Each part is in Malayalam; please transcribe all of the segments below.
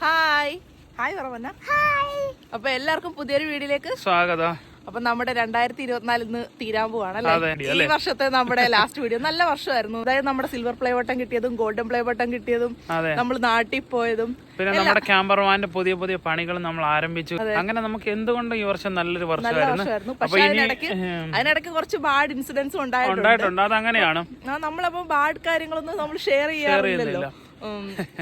Hi hi പറവന്ന. അപ്പൊ എല്ലാവർക്കും പുതിയൊരു വീഡിയോയിലേക്ക് സ്വാഗതം. അപ്പൊ നമ്മുടെ 2024 ഇന്ന് തീരാൻ പോവാണല്ലേ. ഈ വർഷത്തെ നമ്മുടെ ലാസ്റ്റ് വീഡിയോ നല്ല വർഷമായിരുന്നു. അതായത് നമ്മുടെ സിൽവർ പ്ലേ ബട്ടൺ കിട്ടിയതും ഗോൾഡൻ പ്ലേ ബട്ടൺ കിട്ടിയതും നമ്മൾ നാട്ടിൽ പോയതും പിന്നെ നമ്മുടെ ക്യാമറമാന്റെ പുതിയ പുതിയ പണികൾ നമ്മൾ ആരംഭിച്ചു. അങ്ങനെ നമുക്ക് എന്തുകൊണ്ട് ഈ വർഷം നല്ലൊരു വർഷമായിരുന്നു. പക്ഷെ അതിനിടയ്ക്ക് കുറച്ച് ബാഡ് ഇൻസിഡൻസും ഉണ്ടായിട്ടുണ്ട്. അതങ്ങനെയാണ്. നമ്മളപ്പോ ബാഡ് കാര്യങ്ങളൊന്നും നമ്മൾ ഷെയർ ചെയ്യാറില്ലല്ലോ.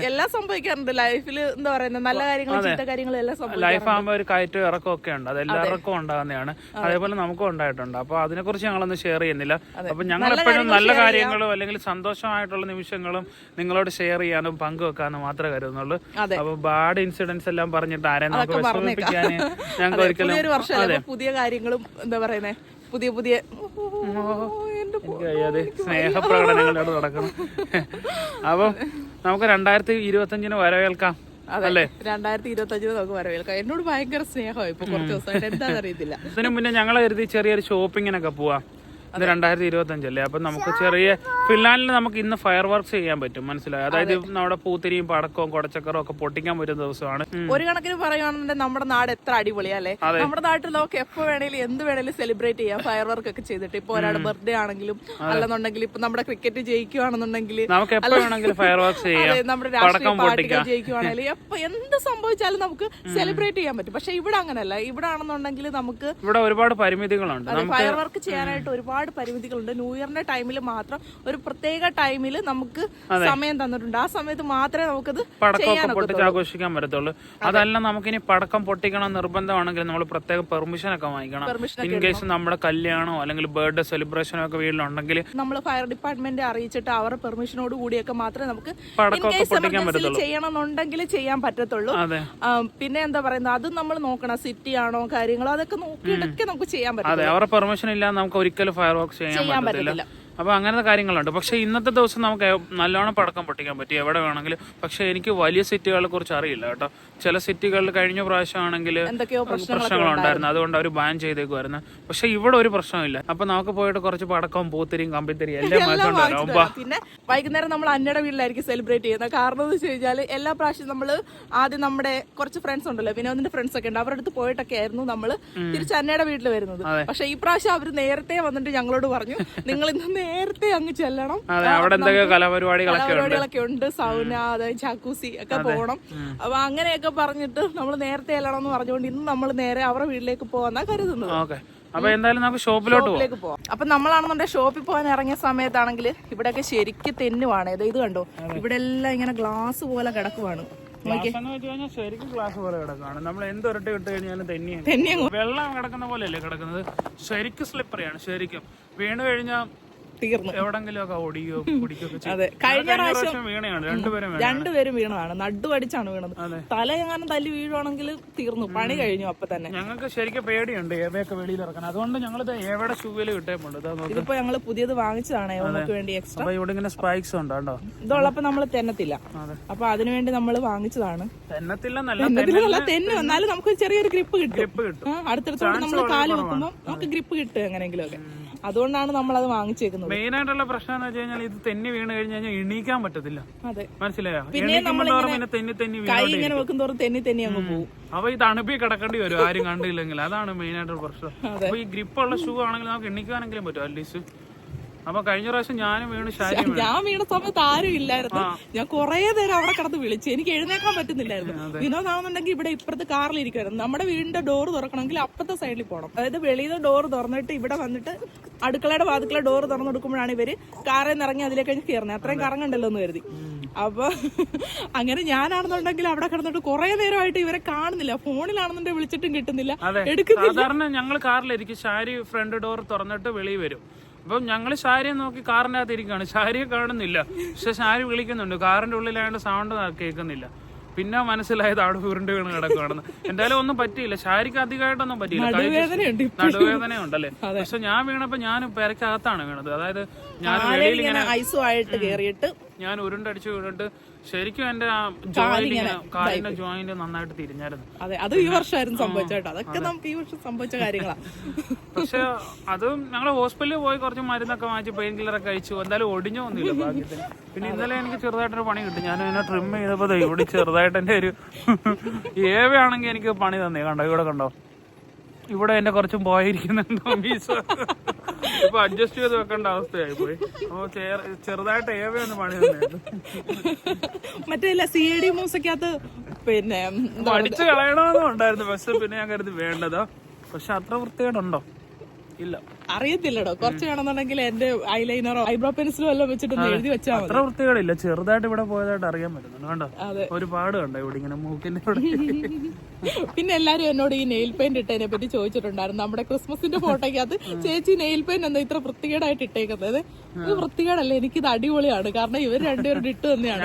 എല്ലാം സംഭവിക്കാറുണ്ട് ലൈഫിൽ. എന്താ പറയുന്നത്, നല്ല കാര്യങ്ങളും ചീത്ത കാര്യങ്ങളും എല്ലാം സംഭവിക്കും. ലൈഫ് ആകുമ്പോൾ ഒരു കയറ്റവും ഇറക്കം ഒക്കെ ഉണ്ട്. അത് എല്ലാവർക്കും ഉണ്ടാകുന്നതാണ്. അതേപോലെ നമുക്കും ഉണ്ടായിട്ടുണ്ട്. അപ്പൊ അതിനെ കുറിച്ച് ഞങ്ങളൊന്നും ഷെയർ ചെയ്യുന്നില്ല. അപ്പൊ ഞങ്ങൾ എപ്പോഴും നല്ല കാര്യങ്ങളും അല്ലെങ്കിൽ സന്തോഷമായിട്ടുള്ള നിമിഷങ്ങളും നിങ്ങളോട് ഷെയർ ചെയ്യാനും പങ്കുവെക്കാനും മാത്രമേ കരുതുന്നുള്ളൂ. അപ്പൊ ബാഡ് ഇൻസിഡൻസ് എല്ലാം പറഞ്ഞിട്ട് ആരെയും നമുക്ക് വിഷമിപ്പിക്കാൻ ഞങ്ങൾക്ക് ഒരിക്കലും പുതിയ കാര്യങ്ങളും എന്താ പറയുന്നത് പുതിയ പുതിയ സ്നേഹപ്രകടനങ്ങളോട് നടക്കണം. അപ്പൊ നമുക്ക് 2025 വരവേൽക്കാം അല്ലേ? 2025 നമുക്ക് വരവേൽക്കാം. എന്നോട് ഭയങ്കര സ്നേഹമായി ഇപ്പൊ കുറച്ച് ദിവസമായിട്ട്, എന്താണെന്ന് അറിയത്തില്ല. ഇതിനു മുന്നേ ഞങ്ങൾ കരുതി ചെറിയൊരു ഷോപ്പിങ്ങിനൊക്കെ പോവാം. ഇത് 2025 അല്ലേ. അപ്പൊ നമുക്ക് ചെറിയ ഫിൻലാൻഡിൽ നമുക്ക് ഇന്ന് ഫയർ വർക്ക്സ് ചെയ്യാൻ പറ്റും. മനസ്സിലായി? അതായത് നമ്മുടെ പൂത്തിരിയും പടക്കവും കൊടച്ചക്കറും ഒക്കെ പൊട്ടിക്കാൻ പറ്റുന്ന ദിവസമാണ്. ഒരു കണക്കിന് പറയുകയാണെന്നുണ്ടെങ്കിൽ നമ്മുടെ നാട് എത്ര അടിപൊളിയാ അല്ലേ. നമ്മുടെ നാട്ടിൽ നമുക്ക് എപ്പോ വേണേലും എന്ത് വേണേലും സെലിബ്രേറ്റ് ചെയ്യാം ഫയർ വർക്ക് ഒക്കെ ചെയ്തിട്ട്. ഇപ്പൊ ഒരാളുടെ ബർത്ത്ഡേ ആണെങ്കിലും അല്ലെന്നുണ്ടെങ്കിൽ ഇപ്പൊ നമ്മുടെ ക്രിക്കറ്റ് ജയിക്കുവാണെന്നുണ്ടെങ്കിൽ നമുക്ക് എപ്പോ വേണമെങ്കിലും ഫയർ വർക്ക്സ് ചെയ്യാം. നമ്മുടെ രാഷ്ട്രീയ പാർട്ടികൾ ജയിക്കുവാണെങ്കിലും എപ്പോ എന്ത് സംഭവിച്ചാലും നമുക്ക് സെലിബ്രേറ്റ് ചെയ്യാൻ പറ്റും. പക്ഷെ ഇവിടെ അങ്ങനെയല്ല. ഇവിടെ ആണെന്നുണ്ടെങ്കിൽ നമുക്ക് ഇവിടെ ഒരുപാട് പരിമിതികളുണ്ട്. ഫയർ വർക്ക് ചെയ്യാനായിട്ട് ഒരുപാട് പരിമിതികളുണ്ട്. ന്യൂ ഇയറിന്റെ ടൈമിൽ മാത്രം ഒരു പ്രത്യേക ടൈമിൽ നമുക്ക് സമയം തന്നിട്ടുണ്ട്. ആ സമയത്ത് മാത്രമേ നമുക്കത് പടക്കം പൊട്ടിച്ച് ആഘോഷിക്കാൻ പറ്റത്തുള്ളൂ. അതല്ല, നമുക്കിനി പടക്കം പൊട്ടിക്കണം നിർബന്ധമാണെങ്കിൽ നമ്മൾ പ്രത്യേക പെർമിഷൻ ഒക്കെ വാങ്ങിക്കണം. ഇൻ കേസ് നമ്മുടെ കല്യാണോ അല്ലെങ്കിൽ ബർത്ത്ഡേ സെലിബ്രേഷനോ ഒക്കെ വീട്ടിലുണ്ടെങ്കിൽ നമ്മൾ ഫയർ ഡിപ്പാർട്ട്മെന്റ് അറിയിച്ചിട്ട് അവരുടെ പെർമിഷനോട് കൂടിയൊക്കെ മാത്രമേ നമുക്ക് പടക്കമൊക്കെ പൊട്ടിക്കാൻ പറ്റത്തുള്ളൂ. ചെയ്യണമെന്നുണ്ടെങ്കിൽ ചെയ്യാൻ പറ്റത്തുള്ളൂ. പിന്നെ എന്താ പറയുന്നത്, അത് നമ്മൾ നോക്കണം. സിറ്റി ആണോ കാര്യങ്ങളോ അതൊക്കെ നോക്കിയിട്ടൊക്കെ നമുക്ക് ചെയ്യാൻ പറ്റും. അതെ, അവരുടെ പെർമിഷൻ ഇല്ലാതെ നമുക്ക് ഒരിക്കലും ഫയർ വർക്ക് ചെയ്യാൻ പറ്റത്തില്ല. അപ്പൊ അങ്ങനത്തെ കാര്യങ്ങളുണ്ട്. പക്ഷെ ഇന്നത്തെ ദിവസം നമുക്ക് നല്ലോണം പടക്കം പൊട്ടിക്കാൻ പറ്റും എവിടെ വേണമെങ്കിലും. പക്ഷെ എനിക്ക് വലിയ സിറ്റികളെ കുറിച്ച് അറിയില്ല കേട്ടോ. ചില സിറ്റികളിൽ കഴിഞ്ഞ പ്രാവശ്യം ആണെങ്കിൽ പ്രശ്നങ്ങളുണ്ടായിരുന്നു. അതുകൊണ്ട് അവർ ബാൻ ചെയ്തേക്കുമായിരുന്നു. പക്ഷെ ഇവിടെ ഒരു പ്രശ്നമില്ല. അപ്പൊ നമുക്ക് പോയിട്ട് കുറച്ച് പടക്കവും പൂത്തിരിയും കമ്പിത്തിരിയും എല്ലാം വാങ്ങിച്ചുകൊണ്ടുവരാം. പിന്നെ വൈകുന്നേരം നമ്മൾ അന്നയുടെ വീട്ടിലായിരിക്കും സെലിബ്രേറ്റ് ചെയ്യുന്നത്. കാരണം എന്ന് വെച്ച് കഴിഞ്ഞാൽ എല്ലാ പ്രാവശ്യം നമ്മൾ ആദ്യം നമ്മുടെ കുറച്ച് ഫ്രണ്ട്സ് ഉണ്ടല്ലോ, വിനോദിന്റെ ഫ്രണ്ട്സ് ഒക്കെ ഉണ്ട്, അവരുടെ അടുത്ത് പോയിട്ടൊക്കെ ആയിരുന്നു നമ്മൾ തിരിച്ച് അന്നയുടെ വീട്ടിൽ വരുന്നത്. പക്ഷെ ഈ പ്രാവശ്യം അവർ നേരത്തെ വന്നിട്ട് ഞങ്ങളോട് പറഞ്ഞു, നിങ്ങൾ ഇന്ന് നേരത്തെ അങ്ങ് ചെല്ലണം, അവിടെ എന്തൊക്കെ കലാപരിപാടികളൊക്കെ ഉണ്ട്, സൗന അതായത് ജാക്കൂസി ഒക്കെ പോകണം. അപ്പൊ അങ്ങനെയൊക്കെ പറഞ്ഞിട്ട് നമ്മൾ നേരത്തെ ചെല്ലണം എന്ന് പറഞ്ഞുകൊണ്ട് ഇന്ന് നമ്മൾ നേരെ അവരുടെ വീട്ടിലേക്ക് പോകാന്നാ കരുതുന്നത്. അപ്പൊ എന്തായാലും നമുക്ക് ഷോപ്പിലേക്ക് പോവാം. അപ്പൊ നമ്മളാണെന്നുണ്ടെങ്കിൽ ഷോപ്പിൽ പോകാൻ ഇറങ്ങിയ സമയത്താണെങ്കിൽ ഇവിടെയൊക്കെ ശരിക്കും തെന്നുവാണ്. ഇത് കണ്ടോ, ഇവിടെ എല്ലാം ഇങ്ങനെ ഗ്ലാസ് പോലെ കിടക്കുവാണ്. ശരിക്കും ഗ്ലാസ് പോലെ കിടക്കാണ്. നമ്മൾ എന്തൊരട്ടി ഇട്ട് കഴിഞ്ഞാലും തെന്നി വെള്ളം കിടക്കുന്ന പോലെയല്ലേ കിടക്കുന്നത്. ശരിക്കും സ്ലിപ്പറിയാണ്. ശരിക്കും വീണ് കഴിഞ്ഞാൽ തീർന്നു, എവിടെങ്കിലും ഒക്കെ ഓടിയോ കുടിക്കുകയോ. അതെ, കഴിഞ്ഞ പ്രാവശ്യം വീണയാണ് രണ്ടുപേരും വീണതാണ്. നടുവടിച്ചാണ് വീണത്. തല എങ്ങാനും തല്ലി വീഴുവാണെങ്കിൽ തീർന്നു, പണി കഴിഞ്ഞു അപ്പൊ തന്നെ. ഞങ്ങൾക്ക് ശരിക്കും പേടിയുണ്ട് എവയൊക്കെ വെളിയിൽ ഇറക്കണം. അതുകൊണ്ട് ഞങ്ങൾ എവിടെ ഷൂവിൽ കിട്ടുന്നുണ്ട്. ഇതിപ്പോ ഞങ്ങള് പുതിയത് വാങ്ങിച്ചതാണ് നമുക്ക് വേണ്ടി എക്സ്ട്രാ. ഇവിടെ ഇങ്ങനെ സ്പൈക്സ് ഉണ്ടോ, ഇതുള്ളപ്പോ നമ്മള് തെന്നത്തില്ല. അപ്പൊ അതിനുവേണ്ടി നമ്മള് വാങ്ങിച്ചതാണ്. തെന്നത്തില്ല തെന്നു വന്നാലും നമുക്ക് ചെറിയൊരു ഗ്രിപ്പ് കിട്ടും. അടുത്തടുത്തോടെ നമ്മള് കാല് വെക്കുമ്പോൾ നമുക്ക് ഗ്രിപ്പ് കിട്ടും എങ്ങനെയെങ്കിലും ഒക്കെ. അതുകൊണ്ടാണ് നമ്മളത് വാങ്ങിച്ചേക്കുന്നത്. മെയിൻ ആയിട്ടുള്ള പ്രശ്നം എന്ന് വെച്ച് കഴിഞ്ഞാൽ ഇത് തെന്നി വീണ് കഴിഞ്ഞാൽ എണീക്കാൻ പറ്റത്തില്ല. മനസ്സിലായോ? പിന്നെ കൈ ഇങ്ങനെ വെക്കുന്തോറും തെന്നി അങ്ങ് പോകും. അപ്പൊ ഈ തണുപ്പി കിടക്കേണ്ടി വരും ആരും കണ്ടില്ലെങ്കിൽ. അതാണ് മെയിൻ ആയിട്ടുള്ള പ്രശ്നം. അപ്പൊ ഈ ഗ്രിപ്പുള്ള ഷൂ ആണെങ്കിൽ നമുക്ക് എണ്ണിക്കാനെങ്കിലും പറ്റും അറ്റ്ലീസ്റ്റ്. അപ്പൊ കഴിഞ്ഞ പ്രാവശ്യം ഞാനും വീണ് ഞാൻ വീണ സമയത്ത് ആരും ഇല്ലായിരുന്നു. ഞാൻ കുറെ നേരം അവിടെ കിടന്ന് വിളിച്ചു, എനിക്ക് എഴുന്നേക്കാൻ പറ്റുന്നില്ലായിരുന്നു. വിനോദാണെന്നുണ്ടെങ്കിൽ ഇവിടെ ഇപ്പുറത്ത് കാറിലിരിക്കുവായിരുന്നു. നമ്മുടെ വീടിന്റെ ഡോർ തുറക്കണമെങ്കിൽ അപ്പുറത്തെ സൈഡിൽ പോകണം. അതായത് വെളിയിൽ ഡോർ തുറന്നിട്ട് ഇവിടെ വന്നിട്ട് അടുക്കളയുടെ വാതിക്കളെ ഡോർ തുറന്നു കൊടുക്കുമ്പോഴാണ് ഇവര് കാറിൽ നിന്ന് ഇറങ്ങി അതിലേക്ക് കയറുന്നത്. അത്രയും കറങ്ങണ്ടല്ലോ എന്ന് കരുതി. അപ്പൊ അങ്ങനെ ഞാനാണെന്നുണ്ടെങ്കിൽ അവിടെ കിടന്നിട്ട് കുറെ നേരമായിട്ട് ഇവരെ കാണുന്നില്ല. ഫോണിലാണെന്നുണ്ടെങ്കിൽ വിളിച്ചിട്ടും കിട്ടുന്നില്ല, എടുക്കുന്നില്ല. സാധാരണ ഞങ്ങൾ കാറിലിരിക്കും, ഷാരി ഫ്രണ്ട് ഡോർ തുറന്നിട്ട് വെളിയിൽ വരും. അപ്പം ഞങ്ങൾ ഷാരിയെ നോക്കി കാറിൻ്റെ അകത്ത് ഇരിക്കുകയാണ്. ഷാരിയെ കാണുന്നില്ല, പക്ഷെ ഷാരി വിളിക്കുന്നുണ്ട്. കാറിന്റെ ഉള്ളിലായതുകൊണ്ട് സൗണ്ട് കേൾക്കുന്നില്ല. പിന്നെ മനസ്സിലായത് അവിടെ ഉരുണ്ട് വീണ് കിടക്കുകയാണെന്ന്. എന്തായാലും ഒന്നും പറ്റിയില്ല. ഷാരിക്ക് അധികമായിട്ടൊന്നും പറ്റിയില്ല. നടുവേദന ഉണ്ടല്ലേ. പക്ഷെ ഞാൻ വീണപ്പോ ഞാൻ പെരക്കകത്താണ് വീണത്. അതായത് ഞാൻ ഐസുമായിട്ട് കയറിയിട്ട് ഞാൻ ഉരുണ്ടടിച്ച് വീണിട്ട് ശരിക്കും എന്റെ ജോയിന്റ് കാലിന്റെ ജോയിന്റ് നന്നായിട്ട് തിരിഞ്ഞായിരുന്നു. അതെ, അത് ഈ വർഷമായിരുന്നു സംഭവിച്ചോട്ടോ. അതൊക്കെ നമുക്ക് ഈ വർഷം സംഭവിച്ച കാര്യങ്ങളാണ്. പക്ഷെ അത് ഞങ്ങൾ ഹോസ്പിറ്റലിൽ പോയി കുറച്ച് മരുന്നൊക്കെ വാങ്ങിച്ച് പെയിൻ കില്ലറൊക്കെ കഴിച്ചു. എന്തായാലും ഒടിഞ്ഞൊന്നുമില്ല ഭാഗ്യത്തിന്. പിന്നെ ഇന്നലെ എനിക്ക് ചെറുതായിട്ടൊരു പണി കിട്ടി. ഞാൻ അതിനെ ട്രിം ചെയ്തപ്പോ ഇവിടെ ചെറുതായിട്ട് എന്റെ ഒരു ഏവയാണെങ്കിൽ എനിക്ക് പണി തന്നെ. കണ്ടോ, ഇവിടെ കണ്ടോ, ഇവിടെ എന്റെ കുറച്ചും പോയിരിക്കുന്നുണ്ടോ മീസ്. ഇപ്പൊ അഡ്ജസ്റ്റ് ചെയ്ത് വെക്കേണ്ട അവസ്ഥയായി പോയി. അപ്പൊ ചെറുതായിട്ട് ഏവയൊന്ന് പണി തന്നെയായിരുന്നു. മറ്റേ CID മൂസക്കകത്ത് പിന്നെ പഠിച്ചു കളയണമെന്നും ഉണ്ടായിരുന്നു. പക്ഷെ പിന്നെ ഞാൻ കരുതി വേണ്ടതോ. പക്ഷെ അത്ര വൃത്തികേടുണ്ടോ? ഇല്ല, അറിയത്തില്ലടോ. കുറച്ച് വേണമെന്നുണ്ടെങ്കിൽ എന്റെ ഐലൈനറോ ഐബ്രോ പെൻസിലോ എല്ലാം വെച്ചിട്ടൊന്ന് എഴുതി വെച്ചാൽ അത്ര വൃത്തികേടില്ല. ചെറുതായിട്ട് ഇവിടെ പോയതായിട്ട് അറിയാൻ പറ്റുന്നുണ്ട്. കണ്ടോ, ഒരു പാട് കണ്ടോ ഇവിടെ ഇങ്ങനെ മൂക്കിന്റെ ഇവിടെ. പിന്നെ എല്ലാരും എന്നോട് ഈ നെയിൽ പെയിന്റ് ഇട്ടതിനെ പറ്റി ചോദിച്ചിട്ടുണ്ടായിരുന്നു. നമ്മുടെ ക്രിസ്മസിന്റെ ഫോട്ടോയ്ക്കകത്ത് ചേച്ചി നെയിൽ പെയിന്റ് എന്താ ഇത്ര വൃത്തികേടായിട്ട് ഇട്ടേക്കുന്നത്? ഇത് വൃത്തികേടല്ല, എനിക്കിത് അടിപൊളിയാണ്. കാരണം ഇവർ രണ്ടുപേരും ഇട്ട് തന്നെയാണ്.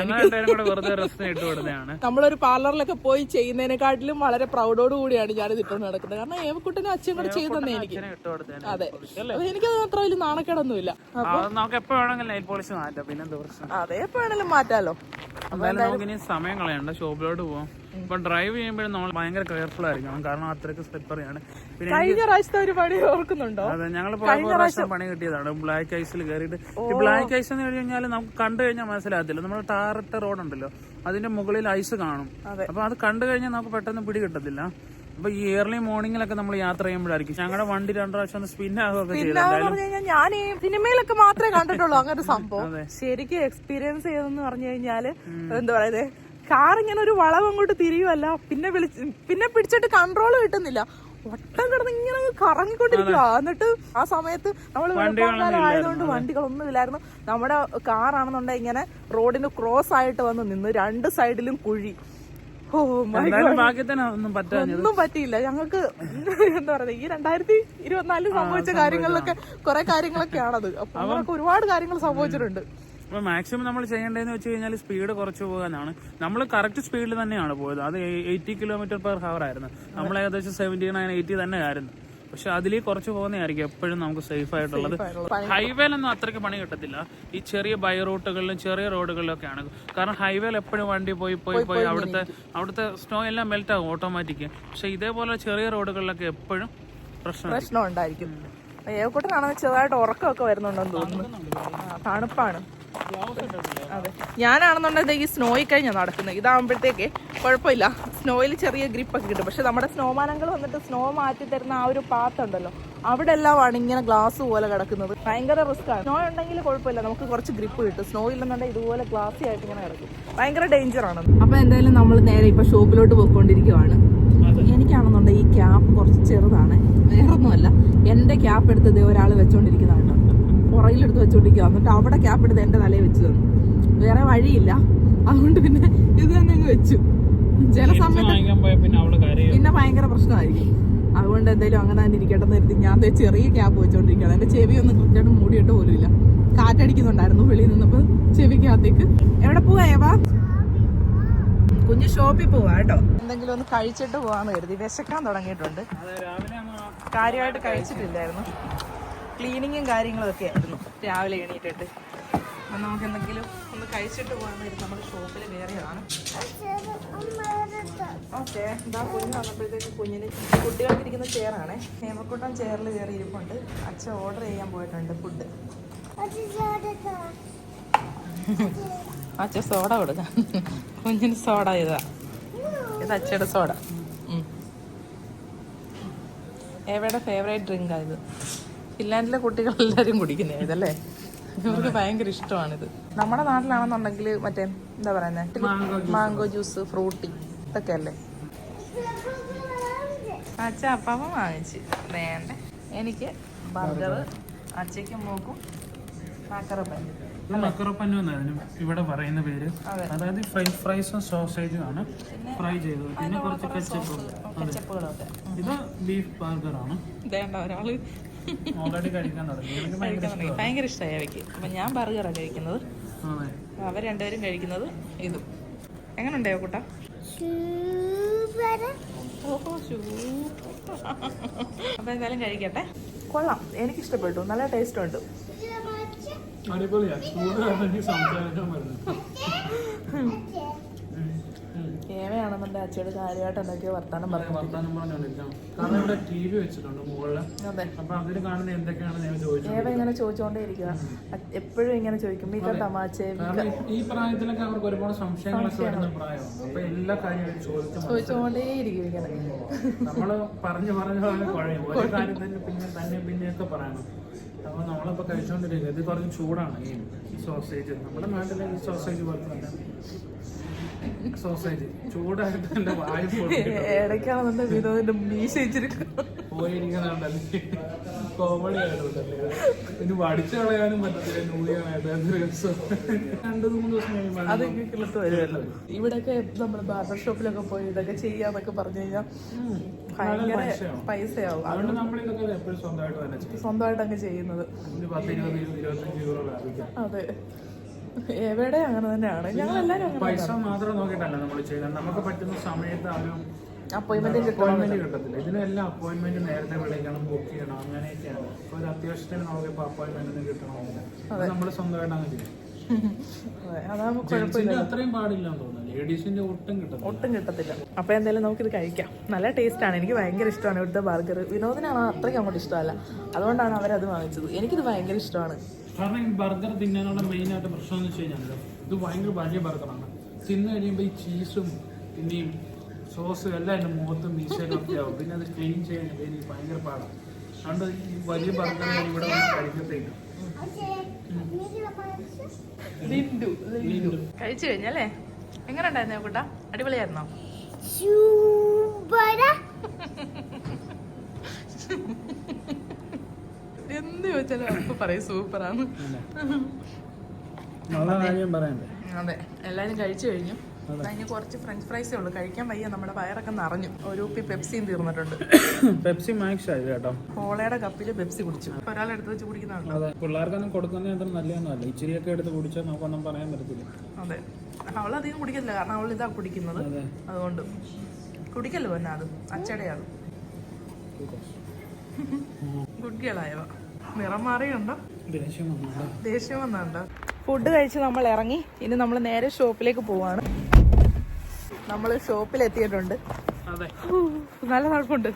നമ്മളൊരു പാർലറിലൊക്കെ പോയി ചെയ്യുന്നതിനെക്കാട്ടിലും വളരെ പ്രൗഡോട് കൂടിയാണ് ഞാനിത് ഇട്ടുകൊണ്ട് നടക്കുന്നത്. കാരണം ഏവക്കുട്ടനും അച്ഛൻ കൂടെ ചെയ്തു തന്നെ എനിക്ക്. അതെ, എനിക്കത് അത്ര വലിയ നാണക്കേടൊന്നുമില്ല. നമുക്ക് എപ്പോ വേണമെങ്കിലും നെയിൽ പോളിഷ് മാറ്റാം. പിന്നെ അതെ, എപ്പോ വേണമെങ്കിലും മാറ്റാലോ. നമുക്ക് സമയം കളയണ്ട, ഷോപ്പിലോട്ട് പോവാം. ഇപ്പൊ ഡ്രൈവ് ചെയ്യുമ്പോഴും നമ്മൾ ഭയങ്കര കെയർഫുൾ ആയിരിക്കണം. കാരണം അത്രയ്ക്ക് സ്ലിപ്പറിയാണ്. പിന്നെ കഴിഞ്ഞ പ്രാവശ്യത്തെ ഒരു പണി ഓർക്കുന്നുണ്ടോ? അതെ, ഞങ്ങൾ പ്രാവശ്യം പണി കിട്ടിയതാണ് ബ്ലാക്ക് ഐസിൽ കയറിയിട്ട്. ഈ ബ്ലാക്ക് ഐസ് എന്ന് കഴിഞ്ഞാൽ നമുക്ക് കണ്ടു കഴിഞ്ഞാൽ മനസ്സിലാകത്തില്ല. നമ്മൾ ടാറിട്ട റോഡ് ഉണ്ടല്ലോ, അതിന്റെ മുകളിൽ ഐസ് കാണും. അപ്പൊ അത് കണ്ടു കഴിഞ്ഞാൽ നമുക്ക് പെട്ടെന്ന് പിടി കിട്ടത്തില്ല. അപ്പൊ ഈ ഏർലി മോർണിംഗിലൊക്കെ നമ്മൾ യാത്ര ചെയ്യുമ്പോഴായിരിക്കും ഞങ്ങളുടെ വണ്ടി 2 പ്രാവശ്യം സ്പിൻ ആകുകയൊക്കെ ചെയ്തു. ഞാൻ ഈ സിനിമയിലൊക്കെ മാത്രമേ കണ്ടിട്ടുള്ളൂ അങ്ങനെ സംഭവം. ശരിക്കും എക്സ്പീരിയൻസ് ചെയ്തെന്ന് പറഞ്ഞു കഴിഞ്ഞാല് എന്താ പറയുന്നത്, കാർ ഇങ്ങനെ ഒരു വളവ് അങ്ങോട്ട് തിരിയുമല്ല, പിന്നെ പിടിച്ചിട്ട് കൺട്രോൾ കിട്ടുന്നില്ല. ഒട്ടം കിടന്ന് ഇങ്ങനെ കറങ്ങിക്കൊണ്ടിരിക്കുക. എന്നിട്ട് ആ സമയത്ത് നമ്മൾ ആയതുകൊണ്ട് വണ്ടികളൊന്നും ഇല്ലായിരുന്നു. നമ്മുടെ കാറാണെന്നുണ്ടെങ്കിൽ ഇങ്ങനെ റോഡിന് ക്രോസ് ആയിട്ട് വന്ന് നിന്ന് 2 സൈഡിലും കുഴി. ഒന്നും പറ്റിയില്ല ഞങ്ങൾക്ക്. എന്താ പറയുക, ഈ 2024 സംഭവിച്ച കാര്യങ്ങളിലൊക്കെ കുറെ കാര്യങ്ങളൊക്കെയാണത്. അപ്പൊ നമുക്ക് ഒരുപാട് കാര്യങ്ങൾ സംഭവിച്ചിട്ടുണ്ട്. അപ്പൊ മാക്സിമം നമ്മൾ ചെയ്യേണ്ടതെന്ന് വെച്ച് കഴിഞ്ഞാൽ സ്പീഡ് കുറച്ച് പോകാനാണ്. നമ്മൾ കറക്റ്റ് സ്പീഡിൽ തന്നെയാണ് പോയത്. അത് 80 km/h ആയിരുന്നു. നമ്മൾ ഏകദേശം 79-80 തന്നെ ആയിരുന്നു. പക്ഷെ അതിൽ കുറച്ച് പോകുന്നതായിരിക്കും എപ്പോഴും നമുക്ക് സേഫ് ആയിട്ടുള്ളത്. ഹൈവേലൊന്നും അത്രയ്ക്ക് പണി കിട്ടത്തില്ല. ഈ ചെറിയ ബൈ റൂട്ടുകളിലും ചെറിയ റോഡുകളിലും ഒക്കെയാണ്. കാരണം ഹൈവേയിൽ എപ്പോഴും വണ്ടി പോയി അവിടുത്തെ സ്നോ എല്ലാം മെൽറ്റ് ആകും ഓട്ടോമാറ്റിക്. പക്ഷെ ഇതേപോലെ ചെറിയ റോഡുകളിലൊക്കെ എപ്പോഴും പ്രശ്നം ഉണ്ടായിരിക്കും. ഏവക്കൂട്ടനാണെങ്കിൽ ചെറുതായിട്ട് ഉറക്കമൊക്കെ വരുന്നുണ്ടെന്ന് തോന്നുന്നു. തണുപ്പാണ്. അതെ, ഞാനാണെന്നുണ്ടെങ്കിൽ ഈ സ്നോയിൽ കഴിഞ്ഞാണ് നടക്കുന്നത്. ഇതാകുമ്പോഴത്തേക്ക് കുഴപ്പമില്ല, സ്നോയിൽ ചെറിയ ഗ്രിപ്പൊക്കെ കിട്ടും. പക്ഷെ നമ്മുടെ സ്നോമാനങ്ങൾ വന്നിട്ട് സ്നോ മാറ്റി തരുന്ന ആ ഒരു പാത്ത് ഉണ്ടല്ലോ, അവിടെ എല്ലാമാണ് ഇങ്ങനെ ഗ്ലാസ് പോലെ കിടക്കുന്നത്. ഭയങ്കര റിസ്ക്കാണ്. സ്നോ ഉണ്ടെങ്കിൽ കുഴപ്പമില്ല, നമുക്ക് കുറച്ച് ഗ്രിപ്പ് കിട്ടും. സ്നോ ഇല്ലെന്നുണ്ടെങ്കിൽ ഇതുപോലെ ഗ്ലാസി ആയിട്ട് ഇങ്ങനെ കിടക്കും. ഭയങ്കര ഡേഞ്ചറാണ്. അപ്പൊ എന്തായാലും നമ്മൾ നേരെ ഇപ്പൊ ഷോപ്പിലോട്ട് പോയിക്കൊണ്ടിരിക്കുവാണ്. എനിക്കാണെന്നുണ്ടെങ്കിൽ ഈ ക്യാപ്പ് കുറച്ച് ചെറുതാണ്, വേറൊന്നുമല്ല. എന്റെ ക്യാപ്പ് എടുത്തത് ഒരാൾ വെച്ചോണ്ടിരിക്കുന്നതാണ്, പുറകിലെടുത്ത് വെച്ചോണ്ടിരിക്കുക. എന്നിട്ട് അവിടെ ക്യാപ്പ് എടുത്ത് എന്റെ തലയിൽ വെച്ച് തന്നു. വേറെ വഴിയില്ല, അതുകൊണ്ട് പിന്നെ ഇത് തന്നെ അങ്ങ് വെച്ചു. ചില സമയത്ത് പിന്നെ ഭയങ്കര പ്രശ്നമായിരിക്കും. അതുകൊണ്ട് എന്തായാലും അങ്ങനെ തന്നെ ഇരിക്കട്ടെന്ന് കരുതി ഞാൻ ചെറിയ ക്യാപ്പ് വെച്ചോണ്ടിരിക്കുകയാണ്. എന്റെ ചെവി ഒന്നും കൃത്യമായിട്ട് മൂടിയിട്ട് പോലും ഇല്ല. കാറ്റടിക്കുന്നുണ്ടായിരുന്നു വെളിയിൽ നിന്നപ്പോ ചെവിക്കകത്തേക്ക്. എവിടെ പോവാ ഏവാ? കുഞ്ഞ് ഷോപ്പിൽ പോവാ കേട്ടോ. എന്തെങ്കിലും ഒന്ന് കഴിച്ചിട്ട് പോവാന്ന് കരുതി. വിശക്കാൻ തുടങ്ങിയിട്ടുണ്ട്. കാര്യമായിട്ട് കഴിച്ചിട്ടില്ലായിരുന്നു. ക്ലീനിങ്ങും കാര്യങ്ങളും ഒക്കെ ആയിരുന്നു രാവിലെ എണീറ്റിട്ട്. അപ്പം നമുക്ക് എന്തെങ്കിലും ഒന്ന് കഴിച്ചിട്ട് പോകാമെന്ന് കരുതി നമ്മൾ ഷോപ്പിൽ കയറിയതാണ്. ഓക്കെ, എന്താ കുഞ്ഞ് വന്നപ്പോഴത്തേക്ക് കുഞ്ഞിന് കുട്ടികൾക്കിരിക്കുന്ന ചെയറാണേ. ഹേമക്കൂട്ടം ചെയറിൽ കയറി ഇരിപ്പുണ്ട്. അച്ഛൻ ഓർഡർ ചെയ്യാൻ പോയിട്ടുണ്ട് ഫുഡ്. അച്ഛൻ സോഡ കൊടുക്കാം. കുഞ്ഞിന് സോഡ ഇത് അച്ഛയുടെ സോഡ. എവിടെ ഫേവറേറ്റ് ഡ്രിങ്കാണ് ഇത്. ഫിൻലാൻഡിലെ കുട്ടികളെല്ലാവരും കുടിക്കുന്നത് ഇതല്ലേ. ഇവർക്ക് ഭയങ്കര ഇഷ്ടമാണിത്. നമ്മുടെ നാട്ടിലാണെന്നുണ്ടെങ്കിൽ മറ്റേ എന്താ പറയുന്നത്, മാംഗോ ജ്യൂസ്, ഫ്രൂട്ടി, ഇതൊക്കെ അല്ലേ. അച്ഛ അപ്പം വാങ്ങിച്ച് വേണ്ട. എനിക്ക് ബർഗർ, അച്ഛയ്ക്കും മോക്കും മക്കറപ്പന്നു ഇവിടെ പറയുന്ന പേര്. അതായത് ഫ്രഞ്ച് ഫ്രൈസും സോസേജും ആണ് ഫ്രൈ ചെയ്തത്. പിന്നെ കുറച്ച് കെച്ചപ്പുകളൊക്കെ. ഇത് ബീഫ് ബർഗർ ആണ്. ഒരാള് ഓൾറെഡി കഴിക്കാൻ തുടങ്ങി. ഭയങ്കര ഇഷ്ടമായി അവയ്ക്ക്. അപ്പൊ ഞാൻ ബർഗറാണ് കഴിക്കുന്നത്, അവർ രണ്ടുപേരും കഴിക്കുന്നത് ഇതും. എങ്ങനെയുണ്ടോ കൂട്ട? ഓഹോ, അപ്പൊ എന്തായാലും കഴിക്കട്ടെ. കൊള്ളാം, എനിക്കിഷ്ടപ്പെട്ടു. നല്ല ടേസ്റ്റ് ഉണ്ട്. അടിപൊളിയാ. ചൂട് കാരണം എനിക്ക് സംസാരിക്കാൻ പറ്റുന്നു. ഏവയാണെന്നുണ്ടെ അച്ഛയുടെ കാര്യമായിട്ട് എന്തൊക്കെയോ വർത്താനം പറഞ്ഞോണ്ടിരിക്കാം. കാരണം ഇവിടെ TV വെച്ചിട്ടുണ്ട് മുകളില്. അതെ. അപ്പൊ അതില് കാണുന്ന എന്തൊക്കെയാണെന്ന് ഞാൻ ചോദിച്ചു. ഏവ ഇങ്ങനെ ചോദിച്ചോണ്ടേ ഇരിക്കുക, എപ്പോഴും ഇങ്ങനെ ചോദിക്കും മിക്ക തമാശ. ഈ പ്രായത്തിലൊക്കെ അവർക്ക് ഒരുപാട് സംശയങ്ങളൊക്കെ വരുന്ന പ്രായമാണ്. അപ്പൊ എല്ലാ കാര്യങ്ങളും ചോദിച്ചോണ്ടേ ഇരിക്കും ഇങ്ങനെ. നമ്മള് പറഞ്ഞു കുഴയും. ഒരു കാര്യത്തിന് പിന്നെയൊക്കെ പറയണം. അപ്പൊ നമ്മളിപ്പോ കഴിച്ചോണ്ടിരിക്കുക. ഇത് കുറച്ച് ചൂടാണ് ഈ സോസേജ്. നമ്മുടെ നാട്ടിലെ ഈ സോസേജ് പോലെ തന്നെ സോസേജ് ചൂടായിട്ട് എന്റെ വായ ഇടയ്ക്കാണെന്നുണ്ടെ വിനോദിന്റെ മീശ പോയിരിക്കുന്നുണ്ടല്ലേ. കോമഡി ആയിട്ടുണ്ടല്ലേ. ഇനി വടിച്ചു കളയാനും പറ്റത്തില്ല. നൂലിയാനായിട്ട് 2-3 ദിവസം കഴിയുമ്പോൾ അതൊക്കെ കിളത്ത് വരുമല്ലോ. ഇവിടെയൊക്കെ നമ്മള് ബാർബർ ഷോപ്പിലൊക്കെ പോയി ഇതൊക്കെ ചെയ്യാന്നൊക്കെ പറഞ്ഞു കഴിഞ്ഞാൽ ഭയങ്കര പൈസയാവും. അതുകൊണ്ട് നമ്മളിതൊക്കെ എപ്പോഴും സ്വന്തമായിട്ട് തന്നെ ചെയ്യും. സ്വന്തമായിട്ട് അങ്ങ് ചെയ്യുന്നത്. 10-20-25 euro ലാഭിക്കാം. അതെ, എവിടെ അങ്ങനെ തന്നെയാണ്. ഞങ്ങൾ എല്ലാവരും പൈസ മാത്രം നോക്കിയിട്ടല്ല നമ്മൾ ചെയ്യുന്നത്. നമുക്ക് പറ്റുന്ന സമയത്ത് ഒരു അപ്പോയിന്റ്മെന്റ് കിട്ടത്തില്ല. ഇതിനെല്ലാം അപ്പോയിന്റ്മെന്റ് നേരത്തെ വിളിക്കണം, ബുക്ക് ചെയ്യണം, അങ്ങനെയൊക്കെയാണ്. ഒരു അത്യാവശ്യത്തിന് നമുക്കിപ്പോൾ അപ്പോയിന്റ്മെന്റ് കിട്ടണമെന്നില്ല. നമ്മൾ സ്വന്തമായിട്ട് അങ്ങനെ ചെയ്യും. അത്രയും പാടില്ലാന്ന് തോന്നുന്നു. ലേഡീസിന്റെ ഒട്ടും കിട്ടത്തില്ല. അപ്പൊ എന്തായാലും നമുക്കിത് കഴിക്കാം. നല്ല ടേസ്റ്റ് ആണ്. എനിക്ക് ഭയങ്കര ഇഷ്ടമാണ് ഇവിടുത്തെ ബർഗർ. വിനോദിനാണ് അത്രയ്ക്ക് അങ്ങോട്ട് ഇഷ്ടമല്ല, അതുകൊണ്ടാണ് അവരത് വാങ്ങിച്ചത്. എനിക്കിത് ഭയങ്കര ഇഷ്ടമാണ്. കാരണം ഈ ബർഗർ തിന്നാനുള്ള മെയിൻ ആയിട്ട് പ്രശ്നം എന്ന് വെച്ച് കഴിഞ്ഞാൽ ഇത് ഭയങ്കര വലിയ ബർഗറാണ്. തിന്നു കഴിയുമ്പോൾ ഈ ചീസും പിന്നെയും സോസും എല്ലാം എൻ്റെ മുഖത്തും മീശയിലും ഒക്കെ ആവും. പിന്നെ അത് ക്ലീൻ ചെയ്യാൻ എനിക്ക് ഭയങ്കര പാടാണ്. അതുകൊണ്ട് ഈ വലിയ ബർഗർ ഇവിടെ കഴിക്കത്തേയില്ല. കഴിച്ചു കഴിഞ്ഞല്ലേ? എങ്ങനെ ഉണ്ടായിരുന്നു കൂട്ടാ? അടിപൊളിയായിരുന്നോ? എന്ത് ചോദിച്ചാലും അപ്പൊ പറയും സൂപ്പറാണ്. അതെ, എല്ലാരും കഴിച്ചു കഴിഞ്ഞു. അതിന് കുറച്ച് ഫ്രഞ്ച് ഫ്രൈസേ ഉള്ളൂ. കഴിക്കാൻ വയ്യ, നമ്മുടെ വയറൊക്കെ നിറഞ്ഞു. ഒരു കുപ്പി പെപ്സിയും തീർന്നിട്ടുണ്ട്. പെപ്സി മാക്സ് ആയി കേട്ടോ. കോളയുടെ കപ്പില് പെപ്സി കുടിച്ചു. ഒരാളെടുത്ത് വെച്ച് കുടിക്കുന്നതാണ്. അതെ, പിള്ളേർക്കൊന്നും കൊടുക്കുന്നത് അത്ര നല്ലതൊന്നുമല്ല. ഇച്ചിരിയൊക്കെ എടുത്ത് കുടിച്ചാൽ നമുക്കൊന്നും പറയാൻ പറ്റത്തില്ല. അതെ, അവളധികം കുടിക്കത്തില്ല, കാരണം അവൾ ഇതാ കുടിക്കുന്നത്. അതുകൊണ്ട് കുടിക്കല്ലോ തന്നെ. അത് അച്ചടയാണ്. ഗുഡ് ഗേളായവ. നിറം മാറിയുണ്ടോ? ദേഷ്യം വന്നുണ്ടോ? ഫുഡ് കഴിച്ച് നമ്മൾ ഇറങ്ങി. ഇനി നമ്മൾ നേരെ ഷോപ്പിലേക്ക് പോവാണ്. നമ്മൾ ഷോപ്പിലെത്തിയിട്ടുണ്ട്. നല്ല തണുപ്പുണ്ട്.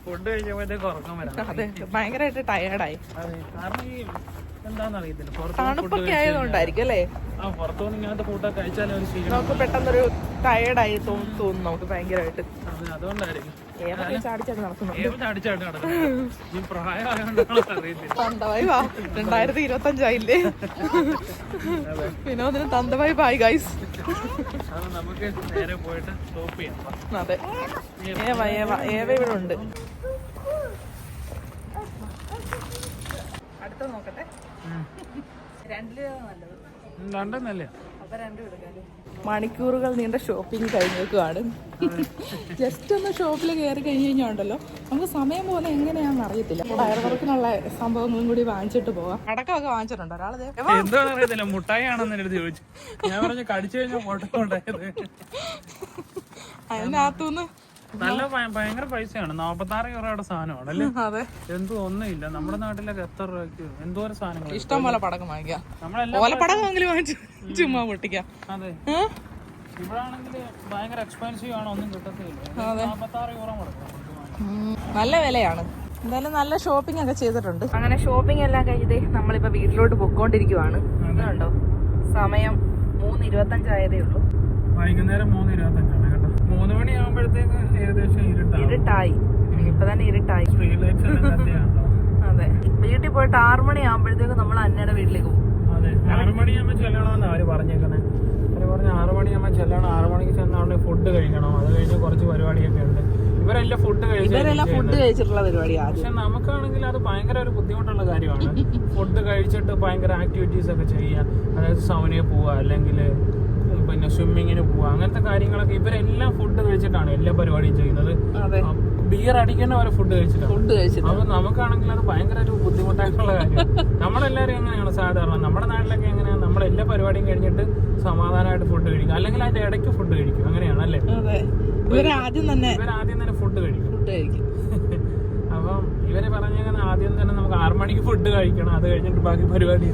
ഫുഡ് കഴിച്ചപ്പോഴത്തേക്ക് ഉറക്കം വരാം. അതെ, ഭയങ്കരമായിട്ട് ടയേർഡായി. കാരണം ഈ എന്താണെന്നറിയത്തില്ല, തണുപ്പൊക്കെ ആയതുകൊണ്ടായിരിക്കും അല്ലേ? പുറത്തുനിന്ന് ഇങ്ങനത്തെ ഫുഡൊക്കെ കഴിച്ചാലും നമുക്ക് പെട്ടെന്നൊരു ടയേർഡായി തോന്നും നമുക്ക് ഭയങ്കരമായിട്ട്. അതുകൊണ്ടായിരിക്കും ചാടിച്ചാടി നടക്കുന്നു. തന്തവായി 2025 വിനോദിന് തന്തവായി ബായ് ഗൈസ്. നമുക്ക് നേരെ പോയിട്ട് സ്റ്റോപ്പ് ചെയ്യാം. അതെ, ഏവ ഇവിടെ ഉണ്ട്. അടുത്ത നോക്കട്ടെ. 2 നല്ലത്. അപ്പൊ 2 എടുക്കാല്ലേ? മണിക്കൂറുകൾ നീണ്ട ഷോപ്പിംഗ് കഴിഞ്ഞേക്കുവാണ്. ജസ്റ്റ് ഒന്ന് ഷോപ്പിൽ കയറി കഴിഞ്ഞ് കഴിഞ്ഞാൽ ഉണ്ടല്ലോ, നമുക്ക് സമയം പോലെ എങ്ങനെയാണെന്ന് അറിയത്തില്ല. ഫയർ വർക്കിനുള്ള സംഭവങ്ങളും കൂടി വാങ്ങിച്ചിട്ട് പോവാം. അടക്കമൊക്കെ വാങ്ങിച്ചിട്ടുണ്ട്. ഒരാളെ എന്താണെന്ന് അറിയത്തില്ല, മുട്ടായി ആണെന്ന് എന്നോട് ചോദിച്ചു. ഞാൻ പറഞ്ഞു കടിച്ചു കഴിഞ്ഞാൽ മുട്ടായത്. അതിനകത്തുനിന്ന് നല്ല ഭയങ്കര പൈസയാണ്. 46 യൂറോയുടെ സാധനമാണ് അല്ലേ? അതെ, എന്തോ ഒന്നുമില്ല. നമ്മുടെ നാട്ടിലൊക്കെ എത്ര രൂപയ്ക്ക് എന്തോരം സാധനങ്ങൾ. ഇഷ്ടം പോലെ പടക്കം വാങ്ങിക്കാം. ഓലപ്പടക്കമെങ്കിലും വാങ്ങിച്ചു ചുമ്മാ പൊട്ടിക്കാം. അതെ, ഇവിടെ ആണെങ്കിൽ ഭയങ്കര എക്സ്പെൻസീവ് ആണ്, ഒന്നും കിട്ടത്തില്ല. 46 യൂറോ മുടക്കും. നല്ല വിലയാണ്. എന്തായാലും നല്ല ഷോപ്പിംഗ് ഒക്കെ ചെയ്തിട്ടുണ്ട്. അങ്ങനെ ഷോപ്പിംഗ് എല്ലാം കഴിഞ്ഞതേ നമ്മളിപ്പോ വീട്ടിലോട്ട് പൊക്കോണ്ടിരിക്കുവാണ്. അതുകൊണ്ടോ സമയം 3:25 ആയതേ ഉള്ളൂ. വൈകുന്നേരം 3:25 കേട്ടോ. 3 മണിയാകുമ്പോഴത്തേക്ക് ഏകദേശം ഇരുട്ടായി. ഇപ്പൊ തന്നെ ഇരുട്ടായി. അതെ, വീട്ടിൽ പോയിട്ട് 6 മണിയാകുമ്പോഴത്തേക്ക് നമ്മൾ അന്നയുടെ വീട്ടിലേക്ക് പോകും. അതെ, 6 മണിയാകുമ്പോൾ ചെല്ലണമെന്ന് അവര് പറഞ്ഞേക്കുന്നത്. അവര് പറഞ്ഞ 6 മണിയാകുമ്പോൾ ചെല്ലണം. 6 മണിക്ക് ചെന്നവിടെ ഫുഡ് കഴിക്കണം. അത് കഴിഞ്ഞ് കുറച്ച് പരിപാടിയൊക്കെ ഉണ്ട്. ഇവരെല്ലാം ഫുഡ് കഴിച്ചിട്ടുള്ള പരിപാടിയാണ്. പക്ഷെ നമുക്കാണെങ്കിൽ അത് ഭയങ്കര ഒരു ബുദ്ധിമുട്ടുള്ള കാര്യമാണ്. ഫുഡ് കഴിച്ചിട്ട് ഭയങ്കര ആക്ടിവിറ്റീസ് ഒക്കെ ചെയ്യുക. അതായത് സൗനയിൽ പോവുക, അല്ലെങ്കിൽ പിന്നെ സ്വിമ്മിങ്ങിന് പോവുക, അങ്ങനത്തെ കാര്യങ്ങളൊക്കെ. ഇവരെല്ലാം ഫുഡ് കഴിച്ചിട്ടാണ് എല്ലാ പരിപാടിയും ചെയ്യുന്നത്. ബിയർ അടിക്കുന്ന അവരെ ഫുഡ് കഴിച്ചിട്ട്. അപ്പൊ നമുക്കാണെങ്കിൽ അത് ഭയങ്കര ഒരു ബുദ്ധിമുട്ടായിട്ടുള്ള കാര്യം. നമ്മളെല്ലാവരും എങ്ങനെയാണ് സാധാരണ നമ്മുടെ നാട്ടിലൊക്കെ എങ്ങനെയാണ്, നമ്മളെല്ലാ പരിപാടിയും കഴിഞ്ഞിട്ട് സമാധാനമായിട്ട് ഫുഡ് കഴിക്കും, അല്ലെങ്കിൽ അതിന്റെ ഇടയ്ക്ക് ഫുഡ് കഴിക്കും. അങ്ങനെയാണ് അല്ലേ? ഇവരാദ്യം തന്നെ ഫുഡ് കഴിക്കും. അപ്പം ഇവര് പറഞ്ഞങ്ങനെ ആദ്യം തന്നെ നമുക്ക് 6 മണിക്ക് ഫുഡ് കഴിക്കണം, അത് കഴിഞ്ഞിട്ട് ബാക്കി പരിപാടി.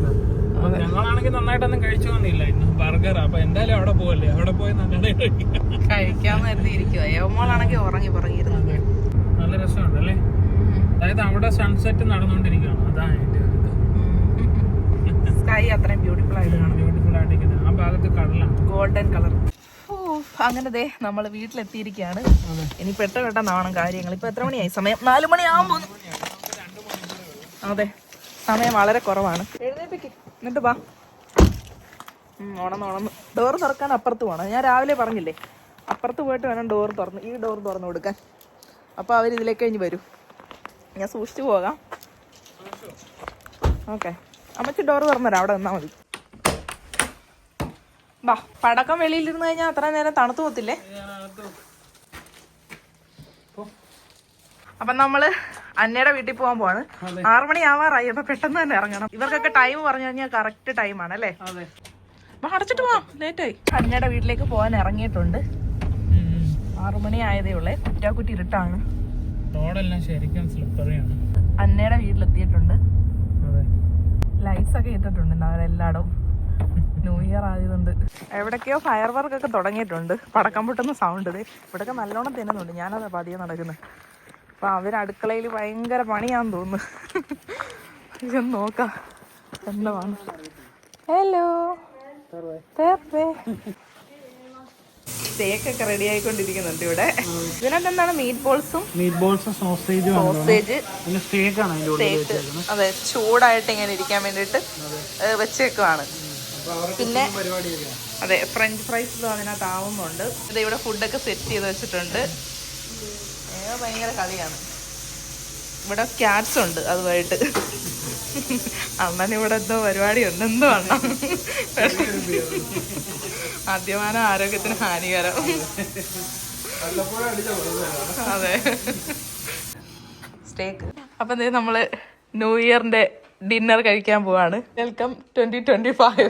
അപ്പൊ ഞങ്ങളാണെങ്കിൽ നന്നായിട്ടൊന്നും കഴിച്ചു വന്നില്ല ഇന്ന് ബർഗർ. അപ്പൊ എന്തായാലും അവിടെ പോകല്ലേ, അവിടെ പോയി നന്നായിട്ട് കഴിക്കാന്ന് കരുതിയിരിക്കുവാ. ഏവമോളാണെങ്കിൽ ഉറങ്ങി പറഞ്ഞിരുന്നത്. നല്ല രസമുണ്ട് അല്ലേ? അതായത് അവിടെ സൺസെറ്റ് നടന്നുകൊണ്ടിരിക്കുകയാണ്. അതാണ് സ്കൈ അത്രയും ബ്യൂട്ടിഫുൾ ആയിട്ടിരിക്കുന്നത്. ആ ഭാഗത്ത് കടലാണ്, ഗോൾഡൻ കളർ. അങ്ങനെ ദേ നമ്മൾ വീട്ടിലെത്തിയിരിക്കുകയാണ്. ഇനി പെട്ടെന്നാവണം കാര്യങ്ങൾ. ഇപ്പൊ എത്ര മണിയായി? സമയം 4 മണിയാവുമ്പോ. അതെ, സമയം വളരെ കുറവാണ്. എഴുന്നേപ്പിക്ക്, എന്നിട്ട് വാ. ഉണന്ന് ഡോർ തുറക്കാൻ അപ്പുറത്ത് പോകണം. ഞാൻ രാവിലെ പറഞ്ഞില്ലേ, അപ്പുറത്ത് പോയിട്ട് വേണം ഡോർ തുറന്ന്, ഈ ഡോർ തുറന്നു കൊടുക്കാൻ. അപ്പൊ അവരിതിലേക്ക് കഴിഞ്ഞ് വരും. ഞാൻ സൂക്ഷിച്ചു പോകാം. ഓക്കെ, അമ്മച്ചി ഡോർ തുറന്നുതരാം, അവിടെ നിന്നാ മതി. വാ, പടക്കം വെളിയിലിരുന്ന് കഴിഞ്ഞാൽ അത്ര നേരം തണുത്തു പോത്തില്ലേ? അപ്പൊ നമ്മള് അന്നയുടെ വീട്ടിൽ പോകാൻ പോവാണ്. 6 മണി ആവാറായി. അപ്പൊ പെട്ടെന്ന് തന്നെ ഇറങ്ങണം. ഇവർക്കൊക്കെ ടൈം പറഞ്ഞു കഴിഞ്ഞാൽ കറക്റ്റ് ടൈമാണ് അല്ലേ? അടച്ചിട്ട് പോവാം, ലേറ്റായി. അന്നയുടെ വീട്ടിലേക്ക് പോകാൻ ഇറങ്ങിയിട്ടുണ്ട്. 6 മണി ആയതേ ഉള്ളേ. കുറ്റാക്കുറ്റി ഇരുട്ടാണ്. റോഡെല്ലാം ശരിക്കും സ്ലിപ്പറിയാണ്. അന്നയുടെ വീട്ടിലെത്തിയിട്ടുണ്ട്. ലൈറ്റ്സ് ഒക്കെ ഇട്ടിട്ടുണ്ട് അവരെല്ലായിടവും. ന്യൂ ഇയർ ആയതുകൊണ്ട് എവിടൊക്കെയോ ഫയർ വർക്ക് ഒക്കെ തുടങ്ങിയിട്ടുണ്ട്. പടക്കം പൊട്ടുന്ന സൗണ്ട് ഇവിടെയൊക്കെ നല്ലോണം തിന്നുന്നുണ്ട്. ഞാനത് പതിയെ നടക്കുന്നത്. അപ്പൊ അവര് അടുക്കളയിൽ ഭയങ്കര പണിയാന്ന് തോന്നുന്നു. ഇതൊന്ന് നോക്കാം എന്താണ്. ഹലോ, സ്റ്റേക്കൊക്കെ റെഡി ആയിക്കൊണ്ടിരിക്കുന്നുണ്ട് ഇവിടെ. ഇതിനെന്താണ്? Meet ബോൾസും sausage. സ്റ്റേക്ക് അതെ, ചൂടായിട്ട് ഇങ്ങനെ ഇരിക്കാൻ വേണ്ടിട്ട് വെച്ചേക്കുവാണ്. പിന്നെ അതെ, ഫ്രഞ്ച് ഫ്രൈസും അതിനകത്ത് ആവുന്നുണ്ട്. ഇത് ഇവിടെ ഫുഡൊക്കെ സെറ്റ് ചെയ്ത് വെച്ചിട്ടുണ്ട്. ഭയങ്കര കളിയാണ്. ഇവിടെ ക്യാറ്റ്സ് ഉണ്ട് അതുമായിട്ട്. അണ്ണൻ ഇവിടെ എന്തോ പരിപാടിയുണ്ട്. എന്തോ അണ്ണ മദ്യപാനം ആരോഗ്യത്തിന് ഹാനികരം. അതെ, സ്റ്റേക്ക്. അപ്പൊ നമ്മള് ന്യൂ ഇയറിന്റെ ഡിന്നർ കഴിക്കാൻ പോവാണ്. വെൽക്കം 2025.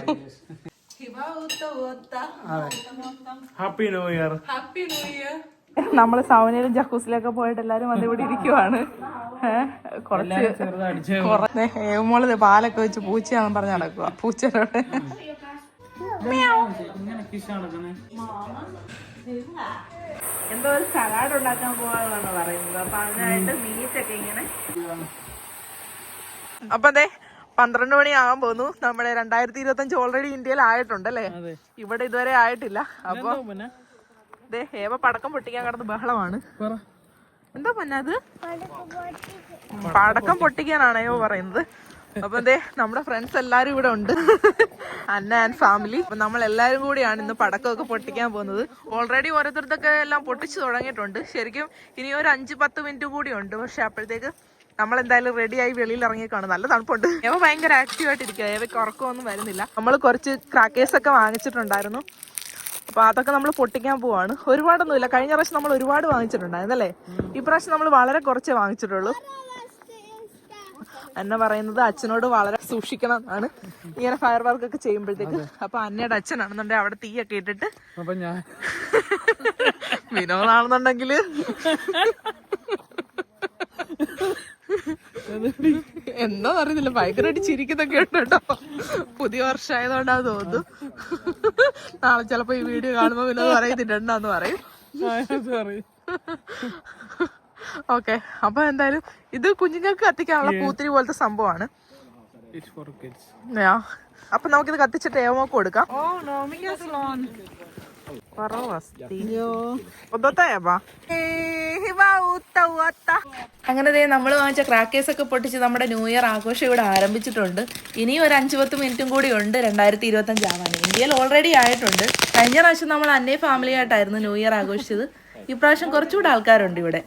Happy new year. നമ്മള് സൗനയിലും ജക്കൂസിലൊക്കെ പോയിട്ട് എല്ലാരും വന്ന് ഇവിടെ ഇരിക്കുവാണ്. മോള് പാലൊക്കെ വെച്ച് പൂച്ചയാണെന്ന് പറഞ്ഞ് നടക്കുക. പൂച്ചയോടെ എന്തോ ഒരു സലാഡ് ഉണ്ടാക്കാൻ പോവാന്നാണ് പറയുന്നത്. അപ്പൊ അതിനായിട്ട് മീറ്റൊക്കെ ഇങ്ങനെ. അപ്പൊ അതെ, 12 മണി ആകാൻ പോന്നു. നമ്മുടെ 2025 ഓൾറെഡി ഇന്ത്യയിൽ ആയിട്ടുണ്ടല്ലേ? ഇവിടെ ഇതുവരെ ആയിട്ടില്ല. അപ്പൊ ഹേമ പടക്കം പൊട്ടിക്കാൻ കിടന്ന് ബഹളമാണ്. എന്താ അത്? പടക്കം പൊട്ടിക്കാനാണോ പറയുന്നത്? അപ്പൊ നമ്മുടെ ഫ്രണ്ട്സ് എല്ലാരും ഇവിടെ ഉണ്ട്. അന്ന ആൻഡ് ഫാമിലി. അപ്പൊ നമ്മൾ എല്ലാരും കൂടിയാണ് ഇന്ന് പടക്കമൊക്കെ പൊട്ടിക്കാൻ പോകുന്നത്. ഓൾറെഡി ഓരോരുത്തർക്കൊക്കെ എല്ലാം പൊട്ടിച്ചു തുടങ്ങിയിട്ടുണ്ട്. ശരിക്കും ഇനി ഒരു 5-10 മിനിറ്റ് കൂടി ഉണ്ട്. പക്ഷെ അപ്പോഴത്തേക്ക് നമ്മൾ എന്തായാലും റെഡിയായി വെളിയിൽ ഇറങ്ങിയേക്കാണ്. നല്ല തണുപ്പുണ്ട്. ഏവ ഭയങ്കര ആക്റ്റീവ് ആയിട്ടിരിക്കുക. ഏവയ്ക്ക് ഉറക്കമൊന്നും വരുന്നില്ല. നമ്മൾ കുറച്ച് ക്രാക്കേഴ്സ് ഒക്കെ വാങ്ങിച്ചിട്ടുണ്ടായിരുന്നു. അപ്പൊ അതൊക്കെ നമ്മൾ പൊട്ടിക്കാൻ പോവാണ്. ഒരുപാടൊന്നുമില്ല. കഴിഞ്ഞ പ്രാവശ്യം നമ്മൾ ഒരുപാട് വാങ്ങിച്ചിട്ടുണ്ടായിരുന്നല്ലേ? ഈ പ്രാവശ്യം നമ്മൾ വളരെ കുറച്ചേ വാങ്ങിച്ചിട്ടുള്ളൂ. അന്ന പറയുന്നത് അച്ഛനോട് വളരെ സൂക്ഷിക്കണം എന്നാണ് ഇങ്ങനെ ഫയർ വർക്ക് ഒക്കെ ചെയ്യുമ്പോഴത്തേക്ക്. അപ്പൊ അന്നയുടെ അച്ഛനാണെന്നുണ്ടെങ്കിൽ അവിടെ തീയൊക്കെ ഇട്ടിട്ട്, വിനോദാണെന്നുണ്ടെങ്കില് എന്താ അറിയുന്നില്ല, ഭയങ്കരമായിട്ട് ചിരിക്കുന്നൊക്കെ ഉണ്ട് കേട്ടോ. പുതിയ വർഷം ആയതുകൊണ്ടാ തോന്നുന്നു. നാളെ ചിലപ്പോ ഈ വീഡിയോ കാണുമ്പോ വിനോദ് പറയത്തിട്ടുണ്ടെന്ന് പറയും. ഓക്കെ, അപ്പൊ എന്തായാലും ഇത് കുഞ്ഞുങ്ങൾക്ക് കത്തിക്കാനുള്ള പൂത്തിരി പോലത്തെ സംഭവമാണ്. അപ്പൊ നമുക്കിത് കത്തിച്ചിട്ട് ഏവമൊക്കെ കൊടുക്കാം. അങ്ങനെ നമ്മൾ വാങ്ങിച്ച ക്രാക്കേഴ്സ് ഒക്കെ പൊട്ടിച്ച് നമ്മുടെ ന്യൂ ഇയർ ആഘോഷം ഇവിടെ ആരംഭിച്ചിട്ടുണ്ട്. ഇനിയും ഒരു 5-10 മിനിറ്റും കൂടി ഉണ്ട് 2025 ആവാൻ. ഇന്ത്യയിൽ ഓൾറെഡി ആയിട്ടുണ്ട്. കഴിഞ്ഞ പ്രാവശ്യം നമ്മൾ അന്നേ ഫാമിലി ആയിട്ടായിരുന്നു ന്യൂ ഇയർ ആഘോഷിച്ചത്. ഇപ്രാവശ്യം കുറച്ചുകൂടെ ആൾക്കാരുണ്ട് ഇവിടെ.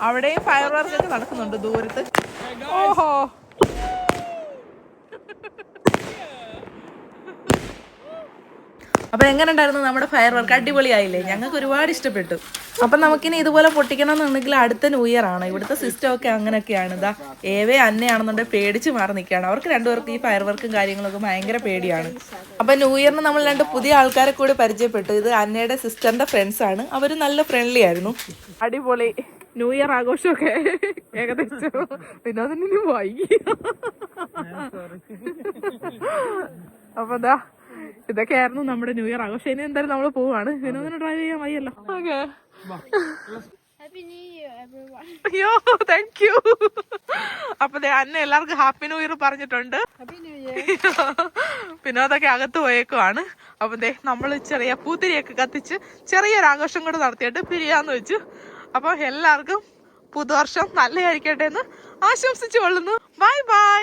അവിടെയും ഫയർ വർക്ക് ഒക്കെ നടക്കുന്നുണ്ട് ദൂരത്ത്. ഓഹോ, അപ്പൊ എങ്ങനെ ഉണ്ടായിരുന്നു നമ്മുടെ ഫയർ വർക്ക്? അടിപൊളിയായില്ലേ? ഞങ്ങൾക്ക് ഒരുപാട് ഇഷ്ടപ്പെട്ടു. അപ്പൊ നമുക്കിനി ഇതുപോലെ പൊട്ടിക്കണം എന്നുണ്ടെങ്കിൽ അടുത്ത ന്യൂ ഇയർ ആണ്. ഇവിടുത്തെ സിസ്റ്റം ഒക്കെ അങ്ങനെയൊക്കെയാണ്. ഇതാ ഏവേ അന്നയാണെന്നുണ്ടെങ്കിൽ പേടിച്ച് മാറി നിൽക്കുകയാണ്. അവർക്ക് രണ്ടുപേർക്കും ഈ ഫയർ വർക്കും കാര്യങ്ങളൊക്കെ ഭയങ്കര പേടിയാണ്. അപ്പൊ ന്യൂ ഇയറിന് നമ്മൾ 2 പുതിയ ആൾക്കാരെ കൂടി പരിചയപ്പെട്ടു. ഇത് അന്നയുടെ സിസ്റ്ററിന്റെ ഫ്രണ്ട്സ് ആണ്. അവര് നല്ല ഫ്രണ്ട്ലി ആയിരുന്നു. അടിപൊളി ന്യൂ ഇയർ ആഘോഷമൊക്കെ ഏകദേശം വിനോദന് വൈകി. അപ്പൊ എന്താ ഇതൊക്കെയായിരുന്നു നമ്മുടെ ന്യൂ ഇയർ ആഘോഷം. ഇനി എന്തായാലും നമ്മള് പോവാണ്. വിനോദിന് ഡ്രൈവ് ചെയ്യാൻ വയ്യല്ലോ. ഓക്കെ, അയ്യോ താങ്ക് യു. അപ്പൊ അന്നെ എല്ലാവർക്കും ഹാപ്പി ന്യൂ ഇയർ പറഞ്ഞിട്ടുണ്ട്. വിനോദൊക്കെ അകത്ത് പോയേക്കുവാണ്. അപ്പൊ നമ്മള് ചെറിയ പൂത്തിരിയൊക്കെ കത്തിച്ച് ചെറിയൊരു ആഘോഷം കൂടെ നടത്തിയിട്ട് പിരിയാന്ന് വെച്ചു. അപ്പൊ എല്ലാവർക്കും പുതുവർഷം നല്ലതായിരിക്കട്ടെ എന്ന് ആശംസിച്ചു കൊള്ളുന്നു. Bye bye.